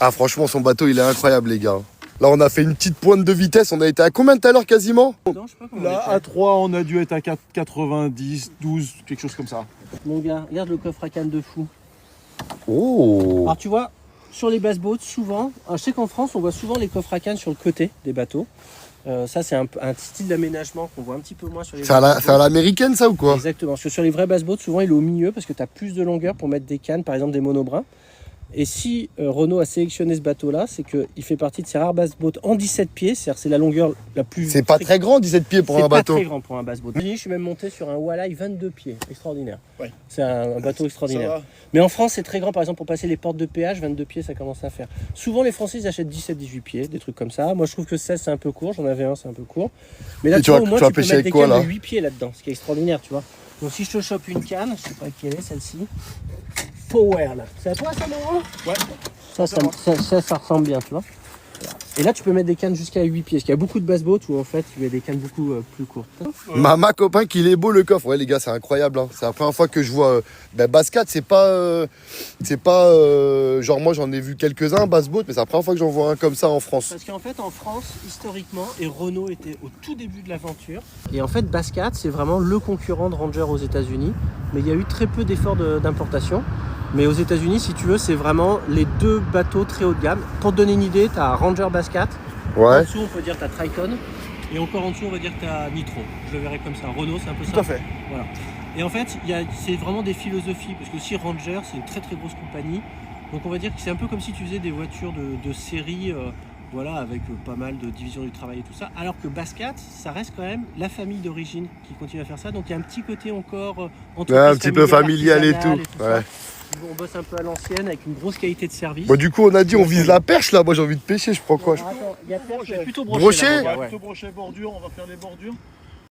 Ah, franchement, son bateau, il est incroyable, les gars. Là, on a fait une petite pointe de vitesse. On a été à combien tout à l'heure, quasiment? Non, je sais pas comment Là, à 3, on a dû être à 90, 12, quelque chose comme ça. Mon gars, regarde le coffre à canne de fou. Oh. Alors tu vois, sur les bass-boats, souvent, je sais qu'en France, on voit souvent les coffres à canne sur le côté des bateaux. Ça, c'est un style d'aménagement qu'on voit un petit peu moins sur les C'est à l'américaine, ça, ou quoi? Exactement. Parce que sur les vrais bass-boats, souvent, il est au milieu parce que tu as plus de longueur pour mettre des cannes, par exemple des monobrins. Et si Renault a sélectionné ce bateau-là, c'est qu'il fait partie de ces rares bass-boats en 17 pieds, c'est-à-dire c'est la longueur la plus... C'est pas très grand, 17 pieds pour un bateau. C'est pas très grand pour un bass-boat. Je suis même monté sur un Walleye 22 pieds, extraordinaire. Ouais. C'est un bateau extraordinaire. Ça va. Mais en France, c'est très grand, par exemple, pour passer les portes de péage, 22 pieds, ça commence à faire. Souvent, les Français, ils achètent 17-18 pieds, des trucs comme ça. Moi, je trouve que 16, c'est un peu court. J'en avais un, c'est un peu court. Mais là, Et tu vois, au moins, tu vas tu peux pêcher mettre avec des quoi, cannes là de 8 pieds là-dedans, ce qui est extraordinaire, tu vois. Donc, si je te chope une canne, je sais pas qui elle est, celle-ci. Power, là. C'est à toi, ça, Laurent? Ouais. Ça ressemble bien, tu vois. Et là, tu peux mettre des cannes jusqu'à 8 pieds. Parce qu'il y a beaucoup de bass-boats où, en fait, tu mets des cannes beaucoup plus courtes. Ma copain, qu'il est beau le coffre. Ouais, les gars, c'est incroyable. Hein. C'est la première fois que je vois. Bass 4, c'est pas. Genre, moi, j'en ai vu quelques-uns, bass boat, mais c'est la première fois que j'en vois un comme ça en France. Parce qu'en fait, en France, historiquement, et Renault était au tout début de l'aventure. Et en fait, Bass 4, c'est vraiment le concurrent de Ranger aux États-Unis. Mais il y a eu très peu d'efforts d'importation. Mais aux États-Unis, si tu veux, c'est vraiment les deux bateaux très haut de gamme. Pour te donner une idée, tu as Ranger Bass 4. En Ouais. dessous, on peut dire tu as Triton. Et encore en dessous, on va dire que tu as Nitro. Je le verrai comme ça. Renault, c'est un peu ça. Tout à fait. Voilà. Et en fait, c'est vraiment des philosophies. Parce que si Ranger, c'est une très très grosse compagnie. Donc on va dire que c'est un peu comme si tu faisais des voitures de série. Voilà, avec pas mal de divisions du travail et tout ça. Alors que Bass 4, ça reste quand même la famille d'origine qui continue à faire ça. Donc il y a un petit côté encore entreprise Ouais, un petit peu familial et artisanale tout. Ouais. ça. On bosse un peu à l'ancienne avec une grosse qualité de service. Bon, du coup, on a dit, on vise la perche là. Moi, j'ai envie de pêcher. Je prends quoi? Alors, attends, il y a perche, plutôt Broché. broché. là, mon On gars, va ouais. plutôt brocher bordure, on va faire les bordures.